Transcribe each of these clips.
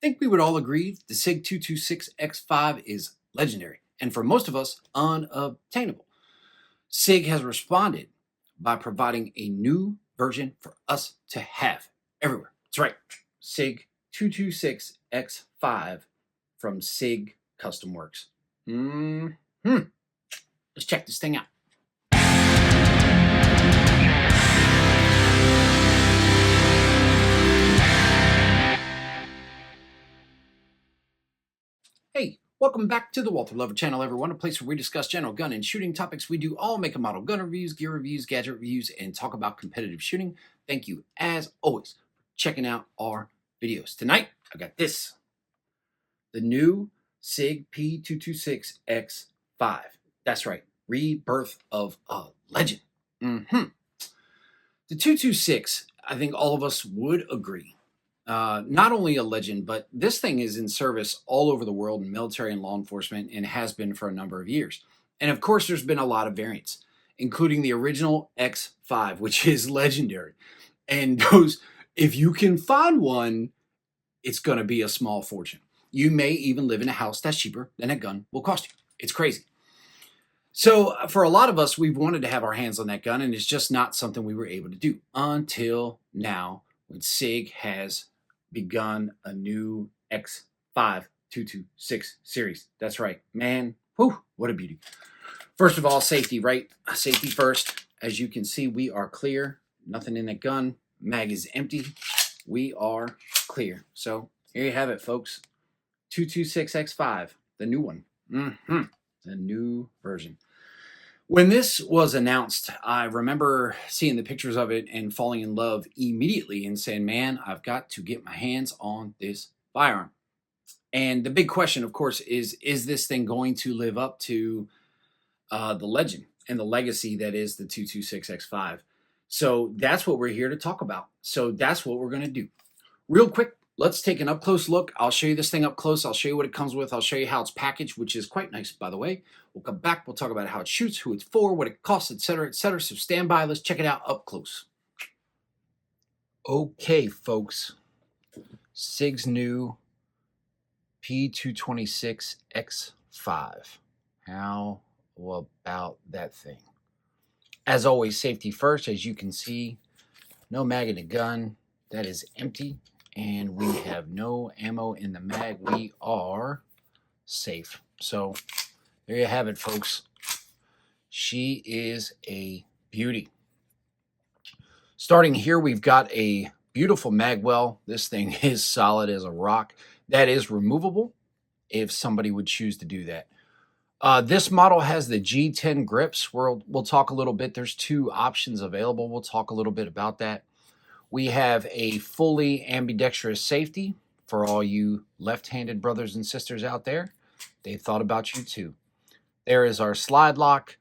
think we would all agree the Sig 226 XFive is legendary and for most of us unobtainable. Sig has responded by providing a new version for us to have everywhere. That's right, Sig 226 XFive from Sig Custom Works. Let's check this thing out. Hey, welcome back to the Walter Lover channel, everyone, a place where we discuss general gun and shooting topics. We do all make and model gun reviews, gear reviews, gadget reviews, and talk about competitive shooting. Thank you, as always, for checking out our videos. Tonight, I got this, the new Sig P226 XFive. That's right, rebirth of a legend. The 226, I think all of us would agree, not only a legend, but this thing is in service all over the world in military and law enforcement and has been for a number of years. And of course, there's been a lot of variants, including the original X5, which is legendary. And those, if you can find one, it's going to be a small fortune. You may even live in a house that's cheaper than a gun will cost you. It's crazy. So for a lot of us, we've wanted to have our hands on that gun, and it's just not something we were able to do until now when Sig has begun a new X5 226 series. That's right, man. Whew, what a beauty. First of all, safety, right? Safety first. As you can see, we are clear. Nothing in that gun. Mag is empty. We are clear. So here you have it, folks. 226 XFive, the new one. The new version. When this was announced, I remember seeing the pictures of it and falling in love immediately and saying, man, I've got to get my hands on this firearm. And the big question, of course, is this thing going to live up to the legend and the legacy that is the 226 XFive? So that's what we're here to talk about. So that's what we're going to do. Real quick, let's take an up-close look. I'll show you this thing up close. I'll show you what it comes with. I'll show you how it's packaged, which is quite nice, by the way. We'll come back. We'll talk about how it shoots, who it's for, what it costs, etc., etc. So stand by. Let's check it out up close. Okay, folks. Sig's new P226 XFive. How about that thing? As always, safety first. As you can see, no mag in the gun. That is empty. And we have no ammo in the mag. We are safe. So there you have it, folks. She is a beauty. Starting here, we've got a beautiful mag well. This thing is solid as a rock. That is removable if somebody would choose to do that. This model has the G10 grips. We'll talk a little bit. There's two options available. We'll talk a little bit about that. We have a fully ambidextrous safety for all you left-handed brothers and sisters out there. They thought about you too. There is our slide lock.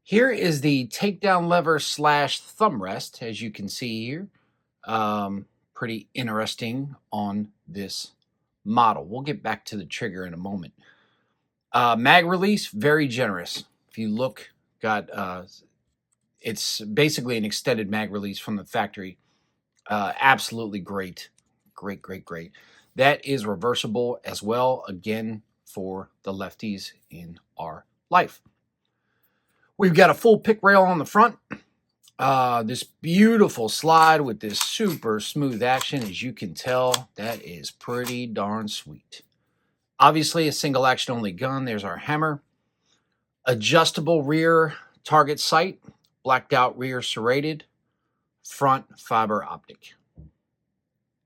Here is the takedown lever / thumb rest, as you can see here. Pretty interesting on this model. We'll get back to the trigger in a moment. Mag release, very generous. If you look, it's basically an extended mag release from the factory. Absolutely great. Great. That is reversible as well, again, for the lefties in our life. We've got a full pick rail on the front. This beautiful slide with this super smooth action. As you can tell, that is pretty darn sweet. Obviously, a single action only gun. There's our hammer. Adjustable rear target sight. Blacked out rear serrated. Front fiber optic.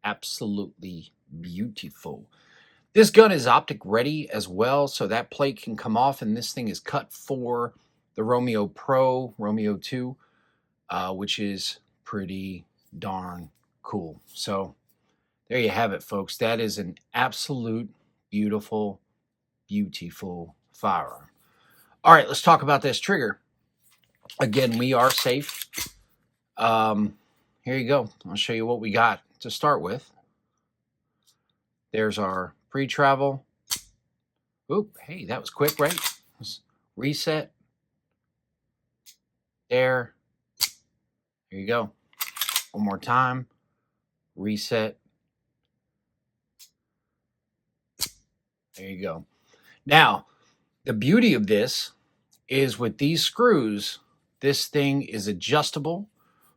Absolutely beautiful. This gun is optic ready as well, so that plate can come off, and this thing is cut for the Romeo Pro, Romeo 2, which is pretty darn cool. So there you have it, folks. That is an absolute beautiful firearm. All right, let's talk about this trigger. Again, we are safe. Here you go. I'll show you what we got to start with. There's our pre-travel. Oop, hey, that was quick, right? Let's reset. There. Here you go. One more time. Reset. There you go. Now, the beauty of this is with these screws, this thing is adjustable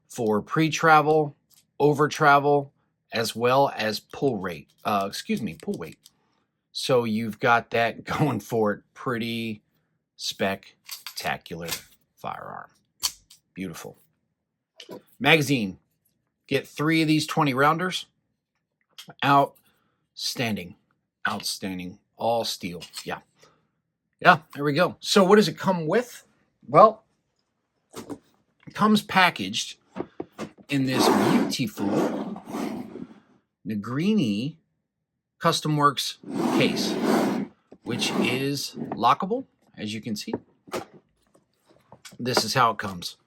for pre-travel, over travel, as well as pull weight. So you've got that going for it. Pretty spectacular firearm. Beautiful. Magazine. Get 3 of these 20 rounders. Outstanding. Outstanding. All steel. Yeah. Yeah, there we go. So what does it come with? Well, it comes packaged in this beautiful Negrini Custom Works case, which is lockable, as you can see. This is how it comes.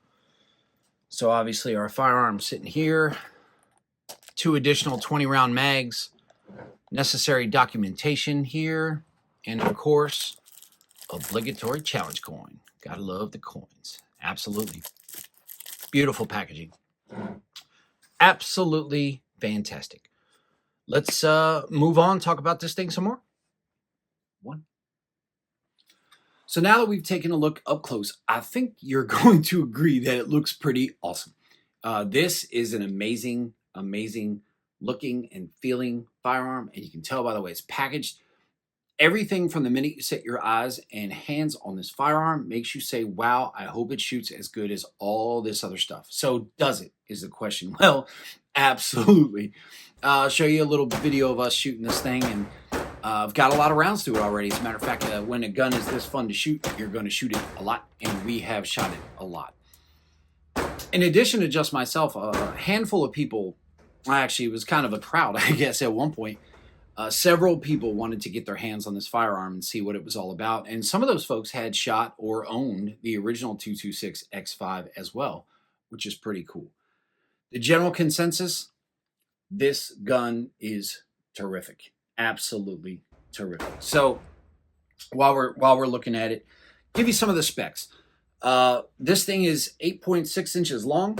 So obviously our firearm sitting here, 2 additional 20-round mags, necessary documentation here, and of course, obligatory challenge coin. Gotta love the coins. Absolutely. Beautiful packaging. Absolutely fantastic. Let's move on, talk about this thing some more. So now that we've taken a look up close, I think you're going to agree that it looks pretty awesome. This is an amazing, amazing looking and feeling firearm, and you can tell by the way it's packaged. Everything from the minute you set your eyes and hands on this firearm makes you say, wow, I hope it shoots as good as all this other stuff. So does it, is the question. Well, absolutely. I'll show you a little video of us shooting this thing, and I've got a lot of rounds to it already. As a matter of fact, when a gun is this fun to shoot, you're going to shoot it a lot, and we have shot it a lot. In addition to just myself, a handful of people, actually it was kind of a crowd, I guess, at one point, several people wanted to get their hands on this firearm and see what it was all about. And some of those folks had shot or owned the original 226 XFive as well, which is pretty cool. The general consensus, this gun is terrific. Absolutely terrific. So while we're looking at it, give you some of the specs. This thing is 8.6 inches long.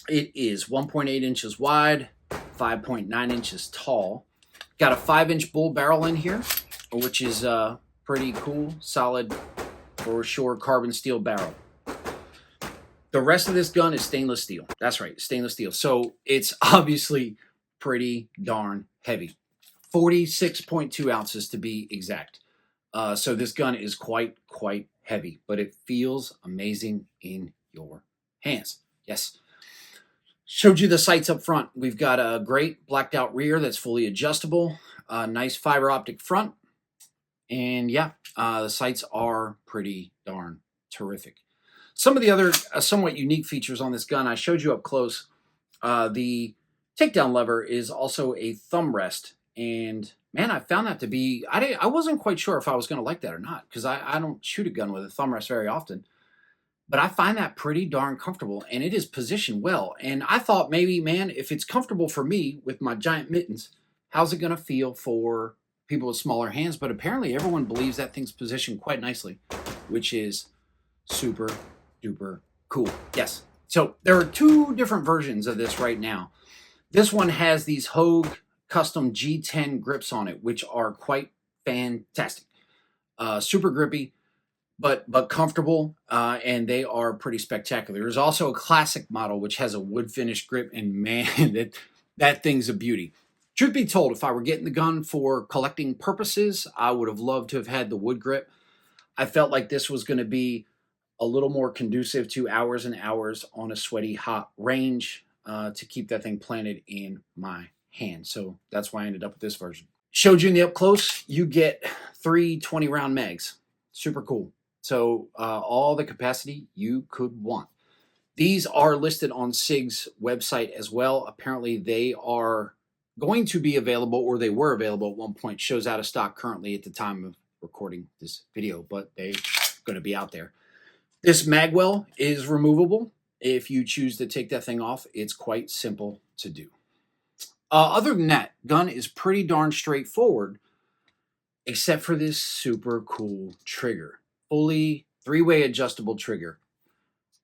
It is 1.8 inches wide, 5.9 inches tall. Got a 5-inch bull barrel in here, which is pretty cool, solid, for sure, carbon steel barrel. The rest of this gun is stainless steel. That's right, stainless steel. So it's obviously pretty darn heavy. 46.2 ounces to be exact. So this gun is quite heavy, but it feels amazing in your hands. Yes. Showed you the sights up front. We've got a great blacked out rear that's fully adjustable, a nice fiber optic front, and yeah, the sights are pretty darn terrific. Some of the other somewhat unique features on this gun I showed you up close. The takedown lever is also a thumb rest, and man, I found that to be, I wasn't quite sure if I was going to like that or not, because I don't shoot a gun with a thumb rest very often. But I find that pretty darn comfortable, and it is positioned well. And I thought maybe, man, if it's comfortable for me with my giant mittens, how's it going to feel for people with smaller hands? But apparently everyone believes that thing's positioned quite nicely, which is super duper cool. Yes. So there are 2 different versions of this right now. This one has these Hogue custom G10 grips on it, which are quite fantastic. Super grippy, but comfortable, and they are pretty spectacular. There's also a classic model which has a wood finish grip, and man, that thing's a beauty. Truth be told, if I were getting the gun for collecting purposes, I would have loved to have had the wood grip. I felt like this was going to be a little more conducive to hours and hours on a sweaty, hot range to keep that thing planted in my hand. So that's why I ended up with this version. Showed you in the up close, you get 3 20-round mags. Super cool. So all the capacity you could want. These are listed on SIG's website as well. Apparently they are going to be available, or they were available at one point. Shows out of stock currently at the time of recording this video, but they're going to be out there. This magwell is removable. If you choose to take that thing off, it's quite simple to do. Other than that, gun is pretty darn straightforward, except for this super cool trigger. Fully 3-way adjustable trigger.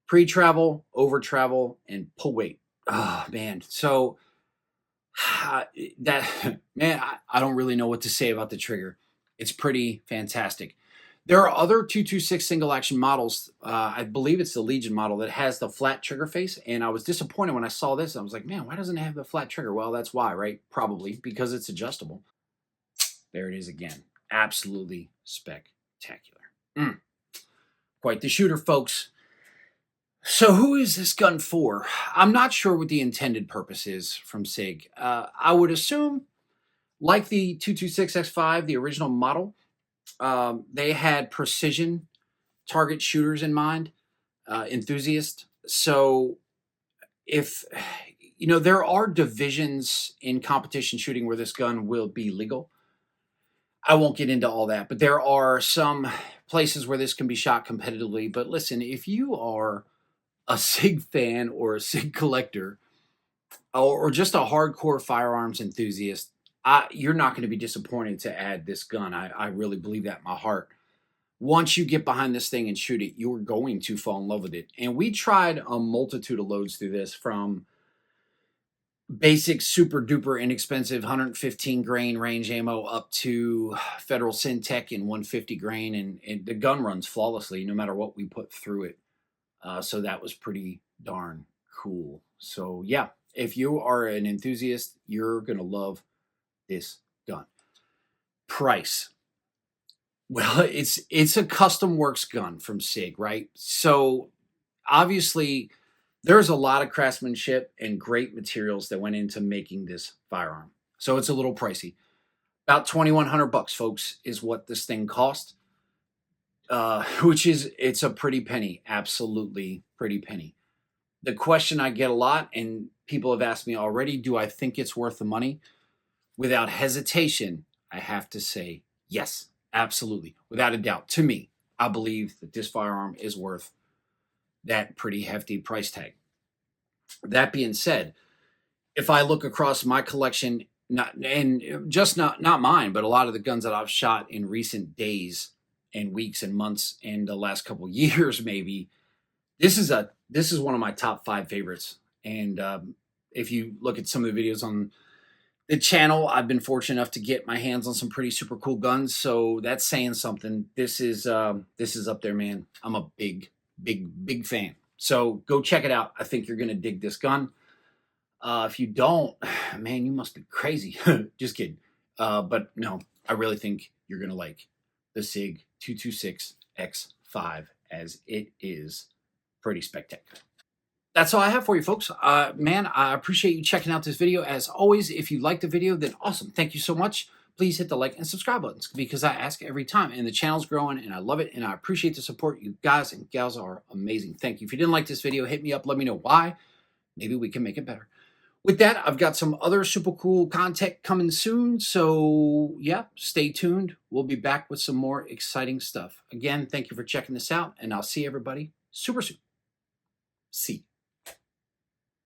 Pre-travel, over-travel, and pull weight. Oh, man. So, I don't really know what to say about the trigger. It's pretty fantastic. There are other 226 single action models. I believe it's the Legion model that has the flat trigger face. And I was disappointed when I saw this. I was like, man, why doesn't it have the flat trigger? Well, that's why, right? Probably because it's adjustable. There it is again. Absolutely spectacular. Quite the shooter, folks. So who is this gun for? I'm not sure what the intended purpose is from Sig. I would assume, like the 226 XFive, the original model, they had precision target shooters in mind, enthusiasts. So if, there are divisions in competition shooting where this gun will be legal. I won't get into all that, but there are some places where this can be shot competitively. But listen, if you are a Sig fan or a Sig collector or just a hardcore firearms enthusiast, you're not going to be disappointed to add this gun. I really believe that in my heart. Once you get behind this thing and shoot it, you're going to fall in love with it. And we tried a multitude of loads through this, from basic, super duper inexpensive 115 grain range ammo up to Federal Syntech in 150 grain. And the gun runs flawlessly no matter what we put through it. So that was pretty darn cool. So yeah, if you are an enthusiast, you're going to love this gun. Price. Well, it's a custom works gun from Sig, right? So obviously there's a lot of craftsmanship and great materials that went into making this firearm. So it's a little pricey. About $2,100 folks is what this thing cost. It's a pretty penny, absolutely pretty penny. The question I get a lot, and people have asked me already, do I think it's worth the money? Without hesitation, I have to say yes, absolutely, without a doubt. To me, I believe that this firearm is worth that pretty hefty price tag. That being said, if I look across my collection, not mine, but a lot of the guns that I've shot in recent days and weeks and months and the last couple of years, maybe this is one of my top 5 favorites. And if you look at some of the videos on the channel, I've been fortunate enough to get my hands on some pretty super cool guns. So that's saying something. This is up there, man. I'm a big fan. So go check it out. I think you're gonna dig this gun. If you don't, man, you must be crazy. Just kidding. But no, I really think you're gonna like the Sig 226 XFive, as it is pretty spectacular. That's all I have for you, folks. Man, I appreciate you checking out this video. As always, if you liked the video, then awesome. Thank you so much. Please hit the like and subscribe buttons, because I ask every time. And the channel's growing, and I love it, and I appreciate the support. You guys and gals are amazing. Thank you. If you didn't like this video, hit me up. Let me know why. Maybe we can make it better. With that, I've got some other super cool content coming soon. So, yeah, stay tuned. We'll be back with some more exciting stuff. Again, thank you for checking this out, and I'll see everybody super soon. See you.